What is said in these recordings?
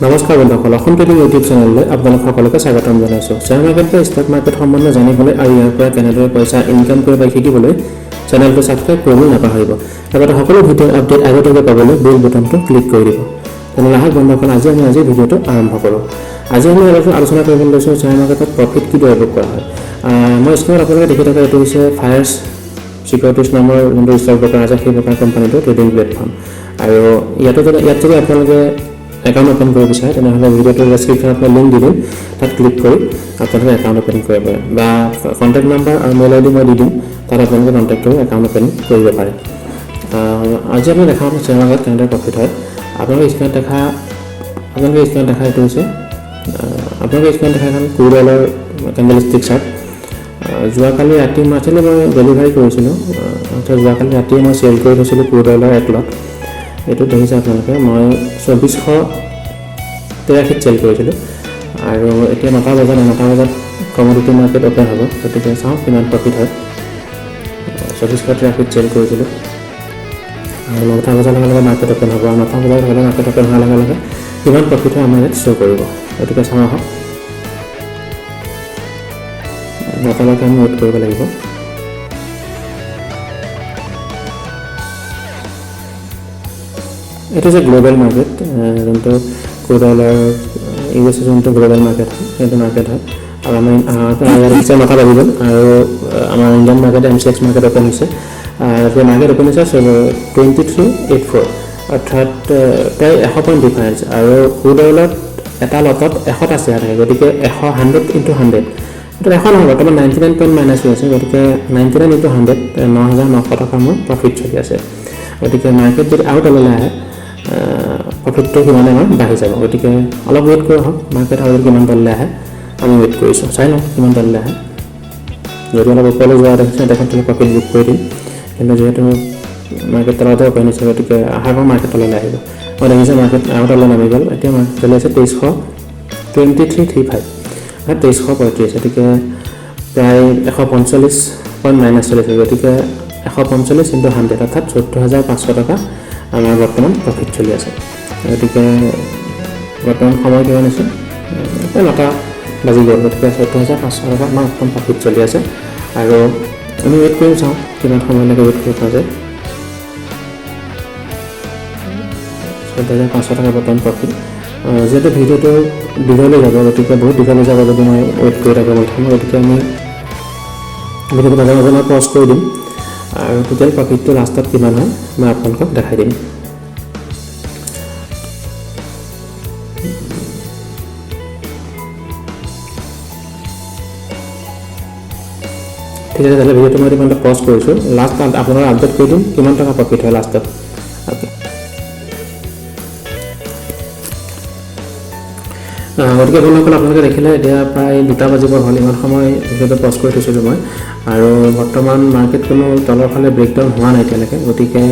নমস্কাৰ বন্ধুসকল, Assam trading YouTube চেনেললৈ আপোনালোক সকলোকে স্বাগতম জনাইছোঁ। শ্বেয়াৰ মাৰ্কেট বা ষ্টক মাৰ্কেট সম্বন্ধে জানিবলৈ আৰু ইয়াৰ পৰা কেনেদৰে পইচা ইনকাম কৰিব পাৰি শিকিবলৈ চেনেলটো ছাবস্ক্ৰাইব কৰিবলৈ নাপাহৰিব। লগতে সকলো ভিডিঅ'ৰ আপডেট আগতীয়াকৈ পাবলৈ বেল বুটামটো ক্লিক কৰি দিব। তেনেহ'লে আহক বন্ধুসকল, আজি ভিডিঅ'টো আৰম্ভ কৰোঁ। আজি আমি আলোচনা কৰিবলৈ লৈছোঁ শ্বেয়াৰ মাৰ্কেটত প্ৰফিট কিদৰে বুক কৰা হয়। মই স্ক্ৰীনত আপোনালোকে দেখি থকা এইটো হৈছে ফায়াৰ্ছ চিকিউৰিটিজ নামৰ যোনটো ষ্টক ব্ৰকাৰ আছে, সেই ব্ৰকাৰ কোম্পানীটো ট্ৰেডিং প্লেটফৰ্ম। আৰু ইয়াত যদি আপোনালোকে একাউণ্ট ওপেন কৰিব বিচাৰে তেনেহ'লে ভিডিঅ'টোৰ ডেছক্ৰিপশ্যনত মই লিংক দি দিম, তাত ক্লিক কৰি আপোনালোকে একাউণ্ট ওপেন কৰিব পাৰে বা কণ্টেক্ট নাম্বাৰ আৰু মেইল আইডি মই দি দিম, তাত আপোনালোকে কণ্টেক্ট কৰি একাউণ্ট ওপেন কৰিব পাৰে। আজি আমি দেখাম শ্বেয়াৰ মাৰ্কেট কেনেদৰে প্ৰফিট হয়। আপোনালোকে স্ক্ৰীনত দেখা এইটো হৈছে এখন ক্ৰুড অইলৰ কেণ্ডেলষ্টিক চাৰ্ট। যোৱাকালি ৰাতি মই ডেলিভাৰী কৰিছিলোঁ, যোৱাকালি ৰাতিয়ে মই চেল কৰি থৈছিলোঁ ক্ৰুড অইলৰ এক লট। এইটো দেখিছে আপোনালোকে, মই 2483 চেল কৰিছিলোঁ আৰু এতিয়া 9টা বজাত কমোডিটি মাৰ্কেট অ'পেন হ'ব। গতিকে চাওঁ কিমান প্ৰফিট হয়। 2483 চেল কৰিছিলোঁ আৰু 9টা বজাৰ লগে লগে মাৰ্কেট অ'পেন হ'ব আৰু 9টা বজাৰ লগে মাৰ্কেট অ'পেন হোৱাৰ লগে লগে কিমান প্ৰফিট হয় আমাৰ ইয়াত শ্ব' কৰিব। গতিকে চাওঁ আহক, 9টালৈকে আমি ৱেইট কৰিব লাগিব। এইটো হৈছে গ্ল'বেল মাৰ্কেট, যোনটো ক্ৰুড অইলৰ USA যোনটো গ্ল'বেল মাৰ্কেট হয়, সেইটো মাৰ্কেট হয়। আৰু আমাৰ ইয়াত হৈছে 9টা বাজি গ'ল আৰু আমাৰ Indian market MCX market open হৈছে। মাৰ্কেট অ'পেন হৈছে 2384, অৰ্থাৎ প্ৰায় 100 পইণ্ট ডিফাৰেঞ্চ। আৰু ক্ৰুড অইলত এটা লটত 100টা শ্বেয়াৰ থাকে, গতিকে 100 into 100 এইটো 100 নহয়, বৰ্তমান 99 পইণ্ট মাইনাছ হৈ আছে। গতিকে 99 into 100 9,900 টকা মোৰ প্ৰফিট চলি আছে। গতিকে মাৰ্কেট যদি আৰু তললৈ আহে প্ৰফিটটো সিমানে আমাৰ বাঢ়ি যাব। গতিকে অলপ ৱেইট কৰি আহক, মাৰ্কেট আৰু কিমান তললৈ আহে আমি ৱেইট কৰিছোঁ, চাই লওঁ কিমান তললৈ আহে। যদি অলপ ওপৰলৈ যোৱা দেখিছে তেখেতলৈ প্ৰফিট বুক কৰি দিম, কিন্তু যিহেতু মাৰ্কেট তলতে অ'পেন হৈছে গতিকে আহাৰ পৰা মাৰ্কেট তললৈ আহিব। মই দেখিছোঁ মাৰ্কেট আৰু তললৈ নামি গ'ল। এতিয়া মাৰ্কেট চলি আছে 2323.35, 2335, গতিকে প্ৰায় 145 পইণ্ট মাইনাছ চলিছে। গতিকে 145 into 100 অৰ্থাৎ 14,500 টকা আমাৰ বৰ্তমান প্ৰফিট চলি আছে। গতিকে বৰ্তমান সময় কিমান আছে, 9টা বাজি গ'ল। গতিকে 14,500 টকা আমাৰ বৰ্তমান প্ৰফিট চলি আছে আৰু আমি ৱেইট কৰি চাওঁ কিমান সময়লৈকে ৱেইট কৰিব পৰা যায়। 14,500 টকা বৰ্তমান প্ৰফিট। যিহেতু ভিডিঅ'টো দীঘলৈ যাব, গতিকে বহুত দীঘলৈ যাব যদি মই ৱেইট কৰি থাকোঁ গতিকে আমি ভিডিঅ'টো মাজে মাজে মই পজ কৰি দিম আৰু টোটেল প্ৰফিটটো লাষ্টত কিমান হয় মই আপোনালোকক দেখাই দিম। ঠিক আছে, তেতিয়াহ'লে ভিডিঅ'টো মই ইমানটা পজ কৰিছোঁ, লাষ্ট আপোনালোকক আপডেট কৰি দিম কিমান টকা প্ৰফিট হয় লাষ্টত। অ'কে, গতিকে বন্ধুসকল আপোনালোকে দেখিলে এতিয়া প্ৰায় 2টা বাজিব হ'ল। ইমান সময় ভিডিঅ'টো পজ কৰি থৈছিলোঁ মই আৰু বৰ্তমান মাৰ্কেট কোনো তলৰ ফালে ব্ৰেকডাউন হোৱা নাই এতিয়ালৈকে। গতিকে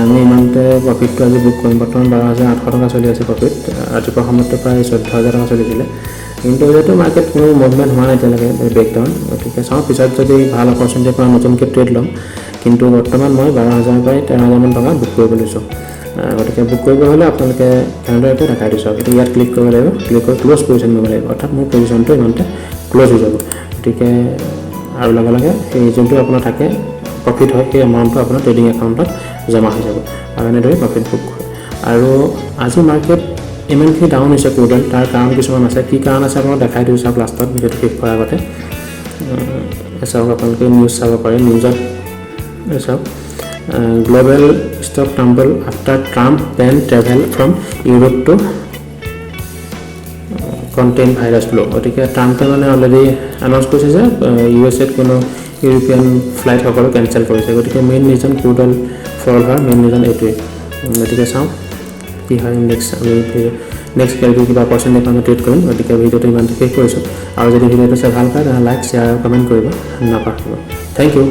আমি ইমানতে প্ৰফিটটো আজি বুক কৰিম। বৰ্তমান 12,800 টকা চলি আছে প্ৰফিট। ৰাতিপুৱা সময়ততো প্ৰায় 14,000 টকা চলিছিলে, কিন্তু যিহেতু মাৰ্কেট কোনো মুভমেণ্ট হোৱা নাই এতিয়ালৈকে ব্ৰেকডাউন, গতিকে চাওঁ পিছত যদি ভাল অপৰচুনিটিৰ পৰা নতুনকৈ ট্ৰেড ল'ম। কিন্তু বৰ্তমান মই 12,000 পৰা 13,000 মান টকা বুক কৰিব লৈছোঁ। গতিকে বুক কৰিব হ'লে আপোনালোকে কেনেদৰে এইটো দেখাই দিছোঁ। গতিকে ইয়াত ক্লিক কৰিব লাগিব, ক্লিক কৰি ক্ল'জ পজিশ্যন কৰিব লাগিব, অৰ্থাৎ মোৰ পজিশ্যনটো ইমানতে ক্ল'জ হৈ যাব। গতিকে আৰু লগে লগে সেই যোনটো আপোনাৰ থাকে প্ৰফিট হয় সেই এমাউণ্টটো আপোনাৰ ট্ৰেডিং একাউণ্টত জমা হৈ যাব আৰু এনেদৰে প্ৰফিট বুক হয়। আৰু আজি মাৰ্কেট ইমানখিনি ডাউন হৈছে ক্ৰুড অইল, তাৰ কাৰণ কিছুমান আছে। কি কাৰণ আছে আপোনাক দেখাই দিওঁ চাওক লাষ্টত ভিডিঅ'টো শেষ কৰাৰ আগতে। চাওক আপোনালোকে নিউজ চাব পাৰে, নিউজত চাওক global stock tumble after Trump ban travel from Europe to contain virus flow'. গতিকে ট্ৰাম্পে অলৰেডি এনাউন্স কৰিছে যে USA কোনো ইউৰোপিয়ান ফ্লাইটসকলো কেঞ্চেল কৰিছে। গতিকে মেইন ৰিজন ক্ৰুড অইল ফল হোৱাৰ মেইন ৰিজন এইটোৱেই। গতিকে চাওঁ কি হয় নেক্সট কিবা অপৰচুনিটি আমি ট্ৰেড কৰিম। গতিকে ভিডিঅ'টো ইমানতে শেষ কৰিছোঁ আৰু যদি ভিডিঅ'টো চাই ভাল পায় তেনেহ'লে লাইক শ্বেয়াৰ আৰু কমেণ্ট কৰিব নাপাহৰিব। Thank U.